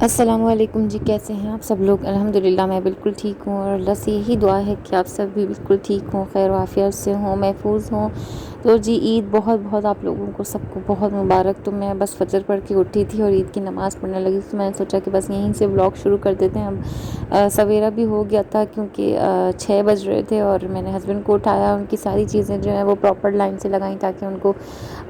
अस्सलामुअलैकुम जी, कैसे हैं आप सब लोग? अल्हम्दुलिल्लाह मैं बिल्कुल ठीक हूँ और अल्लाह से यही दुआ है कि आप सब भी बिल्कुल ठीक हों, खैर आफ़ियत से हों, महफूज़ हों। तो जी ईद बहुत बहुत आप लोगों को सबको बहुत मुबारक। तो मैं बस फ़जर पढ़ के उठी थी और ईद की नमाज़ पढ़ने लगी, तो मैंने सोचा कि बस यहीं से व्लॉग शुरू कर देते हैं। अब सवेरा भी हो गया था क्योंकि 6 बज रहे थे और मैंने हस्बैंड को उठाया, उनकी सारी चीज़ें जो हैं वो प्रॉपर लाइन से लगाई ताकि उनको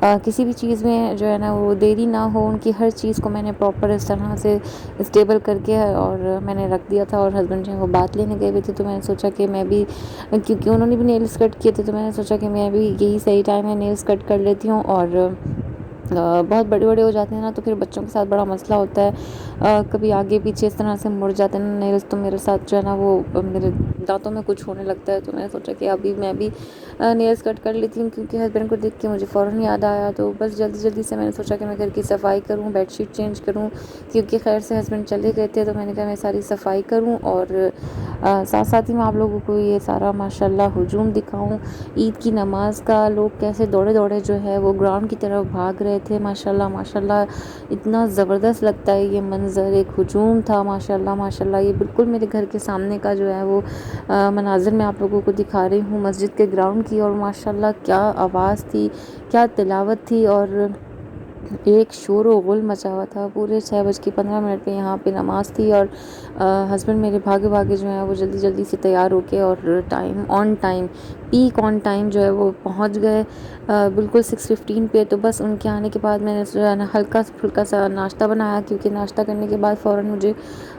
किसी भी चीज़ में जो है ना वो देरी ना हो। उनकी हर चीज़ को मैंने प्रॉपर इस तरह से स्टेबल करके और मैंने रख दिया था। और हस्बैंड जो है वो बात लेने गए हुए थे, तो मैंने सोचा कि मैं भी, क्योंकि उन्होंने भी नेल्स कट किए थे, तो मैंने सोचा कि मैं भी, यही सही टाइम है, नेल्स कट कर लेती हूँ। और बहुत बड़े बड़े हो जाते हैं ना, तो फिर बच्चों के साथ बड़ा मसला होता है, कभी आगे पीछे इस तरह से मुड़ जाते हैं नेल्स, तो मेरे साथ जो है ना वो मेरे दांतों में कुछ होने लगता है। तो मैंने सोचा कि अभी मैं भी नेल्स कट कर लेती हूँ, क्योंकि हस्बैंड को देख के मुझे फ़ौरन याद आया। तो बस जल्दी जल्दी से मैंने सोचा कि मैं घर की सफाई करूँ, बेडशीट चेंज करूँ, क्योंकि खैर से हस्बैंड चले गए थे। तो मैंने कहा मैं सारी सफाई करूँ और साथ साथ ही मैं आप लोगों को ये सारा माशाल्लाह हुजूम दिखाऊँ ईद की नमाज का। लोग कैसे दौड़े दौड़े जो है वो ग्राउंड की तरफ भाग रहे थे, माशाल्लाह माशाल्लाह। इतना ज़बरदस्त लगता है ये मंज़र, एक हुजूम था माशाल्लाह माशाल्लाह। ये बिल्कुल मेरे घर के सामने का जो है वो मनाज़िर मैं आप लोगों को दिखा रही हूँ मस्जिद के ग्राउंड की। और माशाल्लाह क्या आवाज़ थी, क्या तिलावत थी, और एक शोर व गुल मचा हुआ था। पूरे 6:15 पे यहाँ पे नमाज़ थी और हस्बैंड मेरे भागे भागे जो है वो जल्दी जल्दी से तैयार होके और time on time, peak on time जो है वो पहुँच गए बिल्कुल 6:15 पे। तो बस उनके आने के बाद मैंने जो है ना हल्का फुल्का सा नाश्ता बनाया, क्योंकि नाश्ता करने के बाद फ़ौरन मुझे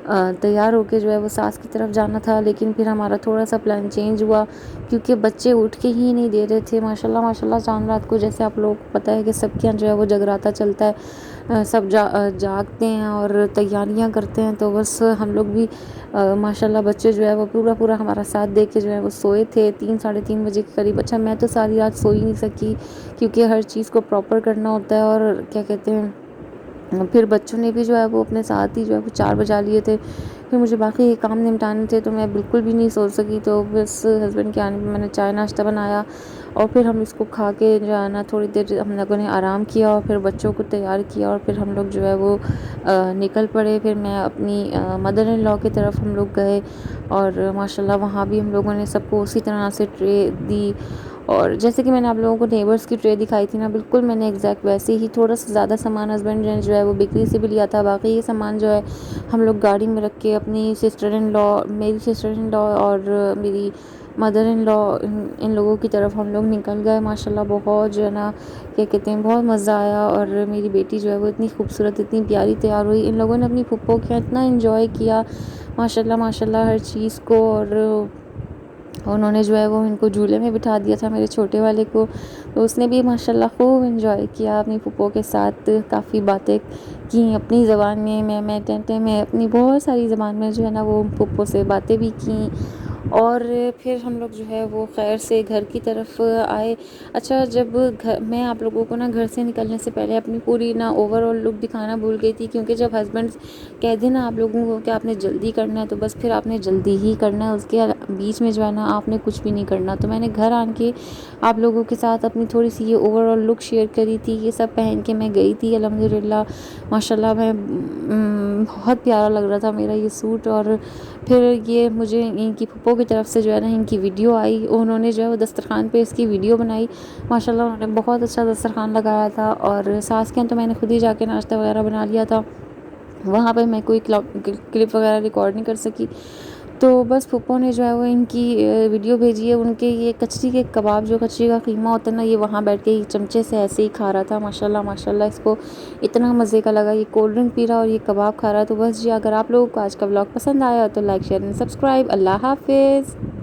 तैयार होके जो है वो सास की तरफ जाना था। लेकिन फिर हमारा थोड़ा सा प्लान चेंज हुआ, क्योंकि बच्चे उठ के ही नहीं दे रहे थे। माशाल्लाह माशाल्लाह चांद रात को, जैसे आप लोगों को पता है कि सबके यहाँ जो है वो जगराता चलता है, सब जागते हैं और तैयारियां करते हैं। तो बस हम लोग भी माशाल्लाह बच्चे जो है वो पूरा पूरा हमारा साथ दे के जो है वो सोए थे 3 साढ़े 3 बजे के करीब। अच्छा मैं तो सारी रात सो ही नहीं सकी, क्योंकि हर चीज़ को प्रॉपर करना होता है। और क्या कहते हैं, फिर बच्चों ने भी जो है वो अपने साथ ही जो है वो 4 बजा लिए थे। फिर मुझे बाकी काम निपटाने थे, तो मैं बिल्कुल भी नहीं सो सकी। तो बस हस्बैंड के आने पे मैंने चाय नाश्ता बनाया और फिर हम इसको खा के जो है ना थोड़ी देर हम लोगों ने आराम किया और फिर बच्चों को तैयार किया और फिर हम लोग जो है वो निकल पड़े। फिर मैं अपनी मदर इन लॉ की तरफ हम लोग गए और माशाल्लाह वहाँ भी हम लोगों ने सबको उसी तरह से ट्रे दी। और जैसे कि मैंने आप लोगों को नेबर्स की ट्रे दिखाई थी ना, बिल्कुल मैंने एग्जैक्ट वैसे ही, थोड़ा सा ज़्यादा सामान हस्बैंड ने जो है वो बिक्री से भी लिया था। बाकी ये सामान जो है हम लोग गाड़ी में रख के अपनी सिस्टर इन लॉ, मेरी सिस्टर इन लॉ और मेरी मदर इन लॉ, इन लोगों की तरफ हम लोग निकल गए। माशाल्लाह बहुत जो है ना, क्या कहते हैं, बहुत मज़ा आया। और मेरी बेटी जो है वो इतनी खूबसूरत, इतनी प्यारी तैयार हुई। इन लोगों ने अपनी फुप्पो के यहाँ इतना इन्जॉय किया माशाल्लाह माशाल्लाह हर चीज़ को। और उन्होंने जो है वो इनको झूले में बिठा दिया था मेरे छोटे वाले को, तो उसने भी माशाल्लाह खूब एंजॉय किया अपनी फूफो के साथ। काफ़ी बातें की अपनी ज़बान में, मैं टेंटे में, अपनी बहुत सारी ज़बान में जो है ना वो फूफो से बातें भी की। और फिर हम लोग जो है वो खैर से घर की तरफ आए। अच्छा, जब घर, मैं आप लोगों को ना घर से निकलने से पहले अपनी पूरी ना ओवरऑल लुक दिखाना भूल गई थी, क्योंकि जब हस्बैंड कह दें ना आप लोगों को कि आपने जल्दी करना है, तो बस फिर आपने जल्दी ही करना है, उसके बीच में जो है ना आपने कुछ भी नहीं करना। तो मैंने घर आन के आप लोगों के साथ अपनी थोड़ी सी ये ओवरऑल लुक शेयर करी थी। ये सब पहन के मैं गई थी अल्हम्दुलिल्लाह माशाल्लाह। मैं बहुत प्यारा लग रहा था मेरा ये सूट। और फिर ये मुझे इनकी फूफो की तरफ से जो है ना इनकी वीडियो आई, उन्होंने जो है वो दस्तरखान पे इसकी वीडियो बनाई। माशाल्लाह उन्होंने बहुत अच्छा दस्तरखान लगाया था। और सास के यहाँ तो मैंने खुद ही जाके नाश्ता वगैरह बना लिया था, वहाँ पे मैं कोई क्लिप वगैरह रिकॉर्ड नहीं कर सकी। तो बस फूफो ने जो है वो इनकी वीडियो भेजी है। उनके ये कचरी के कबाब, जो कचरी का कीमा होता है ना, ये वहाँ बैठ के ही चमचे से ऐसे ही खा रहा था माशाल्लाह माशाल्लाह। इसको इतना मज़े का लगा, ये कोल्ड ड्रिंक पी रहा और ये कबाब खा रहा है। तो बस जी, अगर आप लोगों को आज का व्लॉग पसंद आया तो लाइक शेयर एंड सब्सक्राइब। अल्लाह हाफिज़।